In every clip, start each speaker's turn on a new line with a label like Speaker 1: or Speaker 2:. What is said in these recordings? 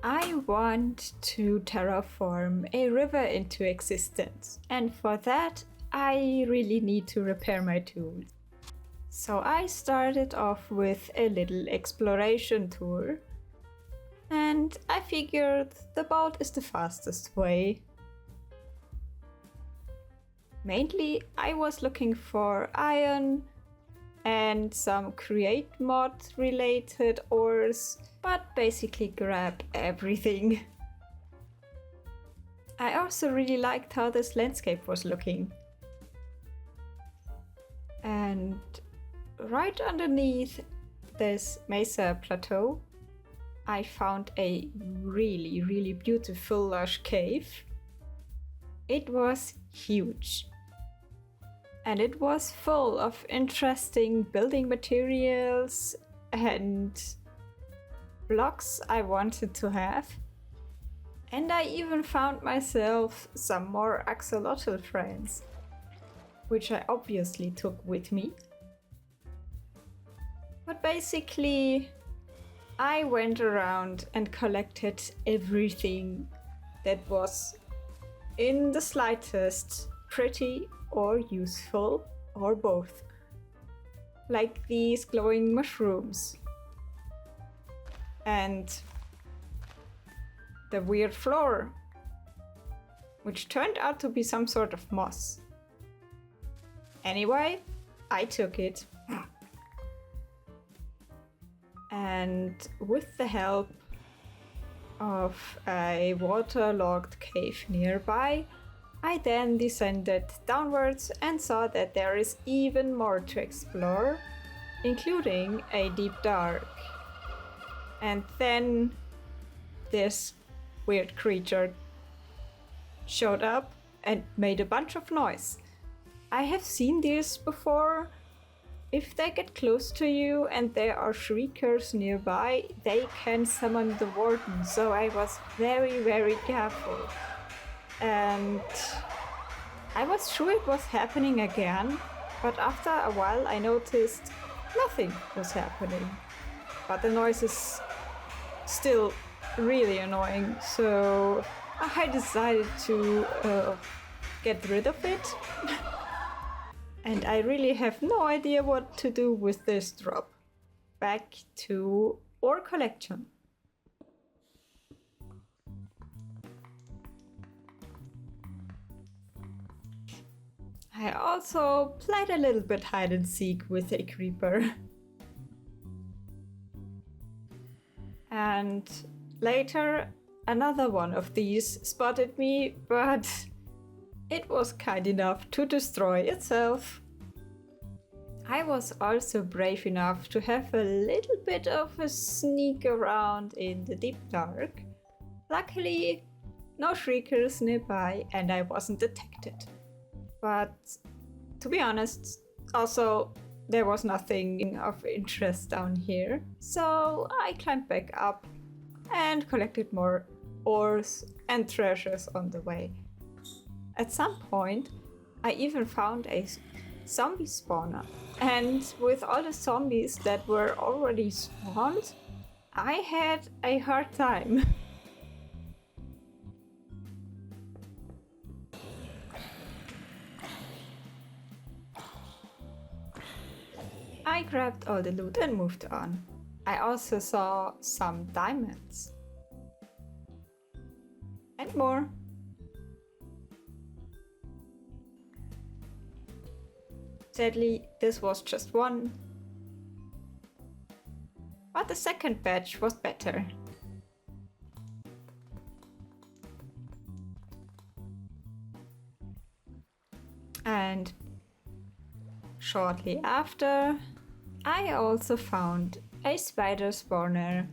Speaker 1: I want to terraform a river into existence, and for that I really need to repair my tools. So I started off with a little exploration tour, and I figured the boat is the fastest way. Mainly I was looking for iron and some create mod related ores, but basically grab everything. I also really liked how this landscape was looking. And right underneath this mesa plateau, I found a really beautiful lush cave. It was huge. And it was full of interesting building materials and blocks I wanted to have. And I even found myself some more axolotl friends, which I obviously took with me. But basically, I went around and collected everything that was in the slightest pretty or useful, or both. Like these glowing mushrooms. And the weird floor, which turned out to be some sort of moss. Anyway, I took it. And with the help of a waterlogged cave nearby, I then descended downwards and saw that there is even more to explore, including a deep dark. And then this weird creature showed up and made a bunch of noise. I have seen this before. If they get close to you and there are shriekers nearby, they can summon the warden, so I was very careful. And I was sure it was happening again, but after a while I noticed nothing was happening. But the noise is still really annoying, so I decided to get rid of it. And I really have no idea what to do with this drop. Back to ore collection. I also played a little bit hide and seek with a creeper. And later another one of these spotted me, but it was kind enough to destroy itself. I was also brave enough to have a little bit of a sneak around in the deep dark. Luckily, no shriekers nearby and I wasn't detected. But to be honest, also there was nothing of interest down here. So I climbed back up and collected more ores and treasures on the way. At some point, I even found a zombie spawner. And with all the zombies that were already spawned, I had a hard time. I grabbed all the loot and moved on. I also saw some diamonds. And more. Sadly, this was just one. But the second batch was better. And shortly after, I also found a spider spawner.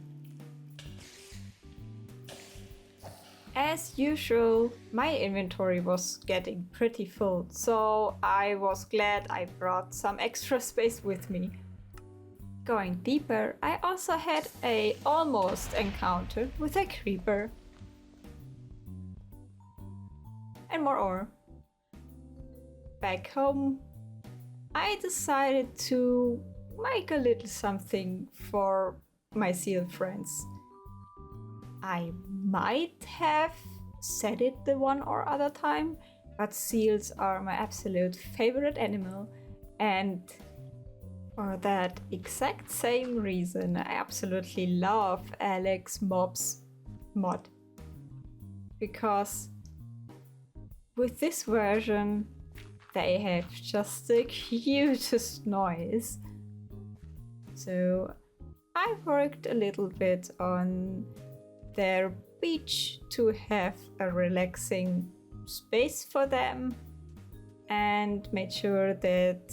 Speaker 1: As usual, my inventory was getting pretty full, so I was glad I brought some extra space with me. Going deeper, I also had a almost encounter with a creeper. And more ore. Back home, I decided to make a little something for my seal friends. I might have said it the one or other time, but seals are my absolute favorite animal, and for that exact same reason, I absolutely love Alex Mob's mod. Because with this version, they have just the cutest noise. So I worked a little bit on their beach to have a relaxing space for them, and made sure that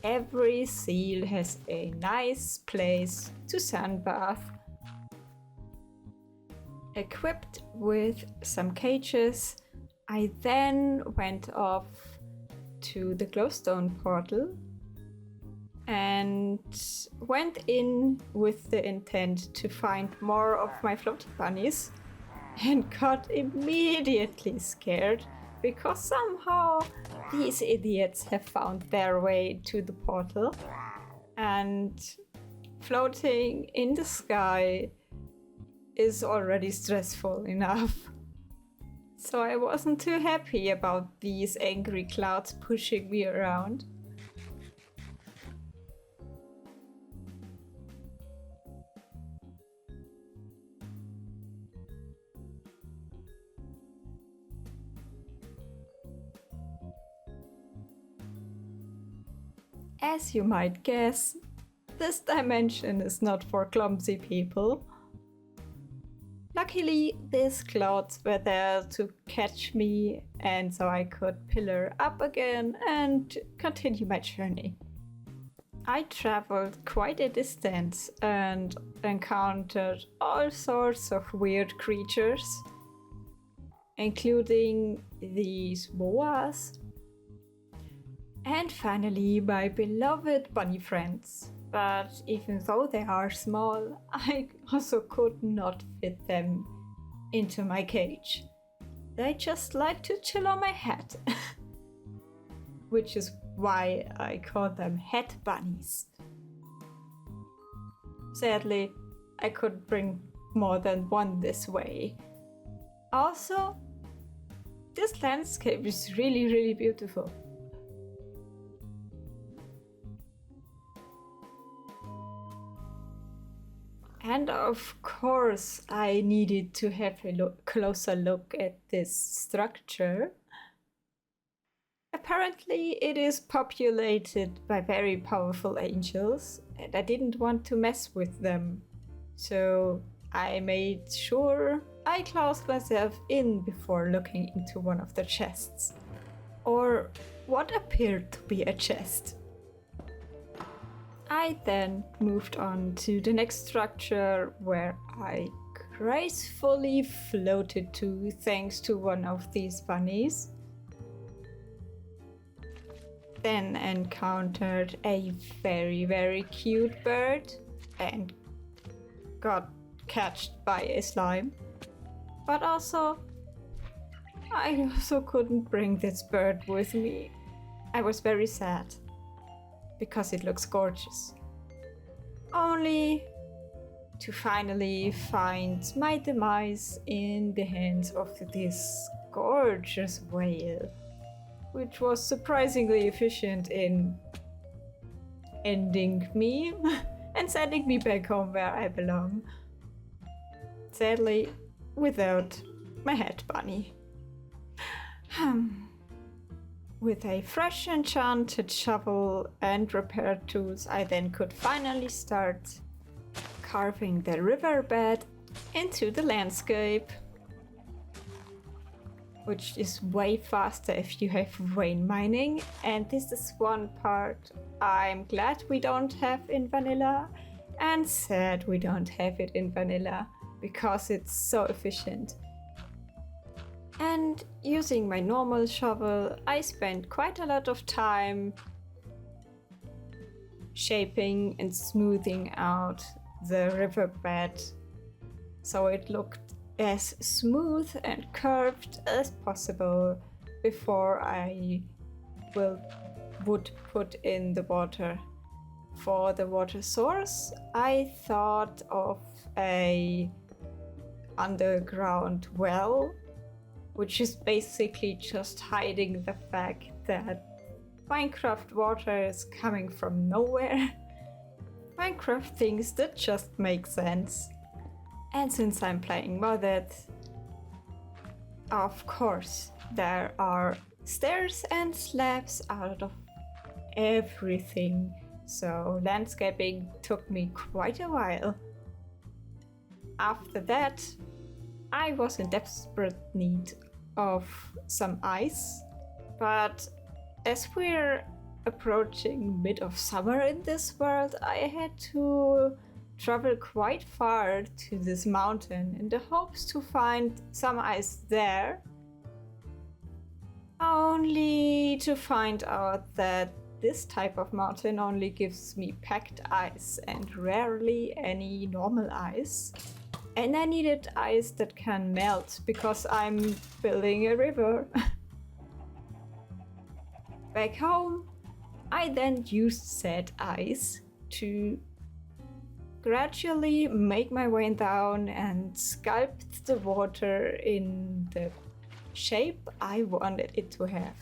Speaker 1: every seal has a nice place to sunbath. Equipped with some cages, I then went off to the glowstone portal and went in with the intent to find more of my floaty bunnies, and got immediately scared because somehow these idiots have found their way to the portal, and floating in the sky is already stressful enough. So I wasn't too happy about these angry clouds pushing me around. As you might guess, this dimension is not for clumsy people. Luckily, these clouds were there to catch me, and so I could pillar up again and continue my journey. I traveled quite a distance and encountered all sorts of weird creatures, including these boas, and finally my beloved bunny friends. But even though they are small, I also could not fit them into my cage. They just like to chill on my head. Which is why I call them head bunnies. Sadly, I couldn't bring more than one this way. Also, this landscape is really beautiful. And of course, I needed to have a closer look at this structure. Apparently, it is populated by very powerful angels, and I didn't want to mess with them. So I made sure I closed myself in before looking into one of the chests. Or what appeared to be a chest. I then moved on to the next structure, where I gracefully floated to thanks to one of these bunnies. Then encountered a very cute bird and got catched by a slime. But also, I also couldn't bring this bird with me. I was very sad, because it looks gorgeous. Only to finally find my demise in the hands of this gorgeous whale, which was surprisingly efficient in ending me and sending me back home where I belong. Sadly, without my head bunny. With a fresh enchanted shovel and repair tools, I then could finally start carving the riverbed into the landscape, which is way faster if you have vein mining, and this is one part I'm glad we don't have in vanilla, and sad we don't have it in vanilla, because it's so efficient. And using my normal shovel, I spent quite a lot of time shaping and smoothing out the riverbed so it looked as smooth and curved as possible before I would put in the water. For the water source, I thought of a underground well, which is basically just hiding the fact that Minecraft water is coming from nowhere. Minecraft things that just make sense. And since I'm playing modded, of course, there are stairs and slabs out of everything. So landscaping took me quite a while. After that, I was in desperate need of some ice, but as we're approaching mid of summer in this world, I had to travel quite far to this mountain in the hopes to find some ice there, only to find out that this type of mountain only gives me packed ice and rarely any normal ice. And I needed ice that can melt because I'm building a river. Back home, I then used said ice to gradually make my way down and sculpt the water in the shape I wanted it to have.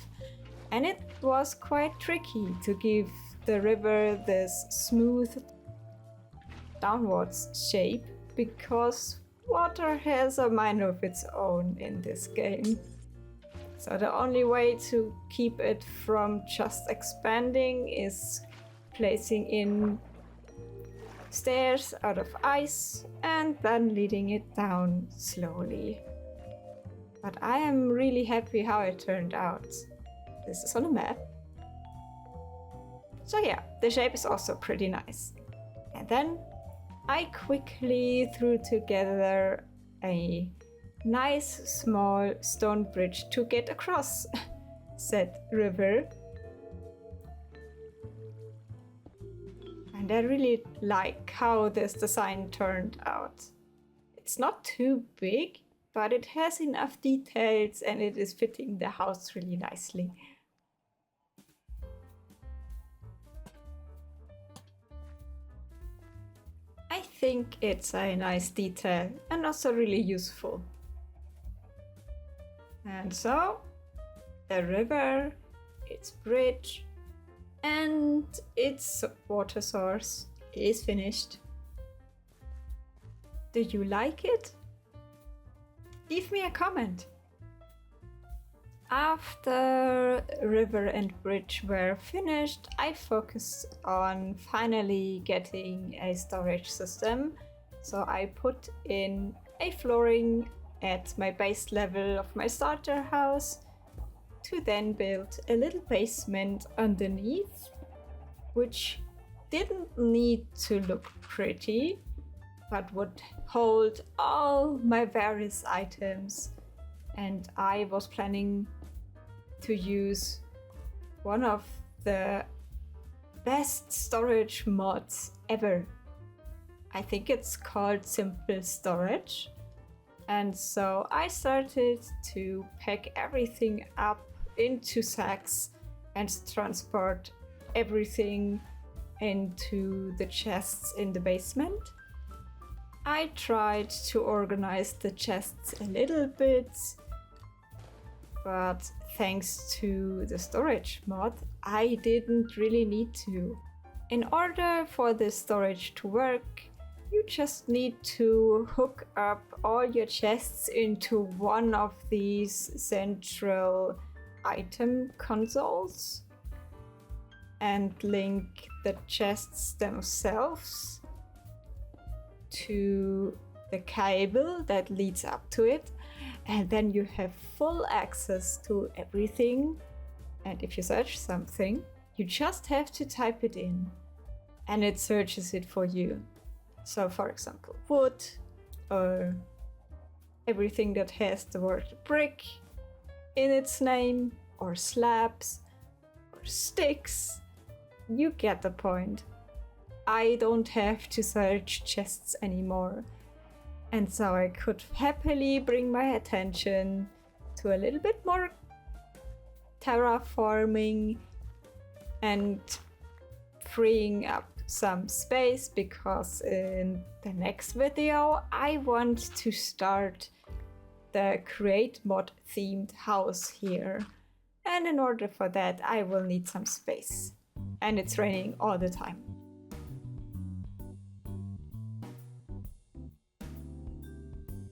Speaker 1: And it was quite tricky to give the river this smooth downwards shape because water has a mind of its own in this game. So the only way to keep it from just expanding is placing in stairs out of ice and then leading it down slowly. But I am really happy how it turned out. This is on a map. So yeah, the shape is also pretty nice. And then I quickly threw together a nice small stone bridge to get across said river. And I really like how this design turned out. It's not too big, but it has enough details and it is fitting the house really nicely. I think it's a nice detail and also really useful. And so, the river, its bridge, and its water source is finished. Do you like it? Leave me a comment. After river and bridge were finished, I focused on finally getting a storage system. So I put in a flooring at my base level of my starter house to then build a little basement underneath, which didn't need to look pretty, but would hold all my various items. And I was planning to use one of the best storage mods ever. I think it's called Simple Storage. And so I started to pack everything up into sacks and transport everything into the chests in the basement. I tried to organize the chests a little bit, but thanks to the storage mod, I didn't really need to. In order for this storage to work, you just need to hook up all your chests into one of these central item consoles and link the chests themselves to the cable that leads up to it, and then you have full access to everything. And if you search something, you just have to type it in and it searches it for you. So for example, wood, or everything that has the word brick in its name, or slabs, or sticks. You get the point. I don't have to search chests anymore. And so I could happily bring my attention to a little bit more terraforming and freeing up some space because in the next video I want to start the create mod themed house here. And in order for that I will need some space. And it's raining all the time.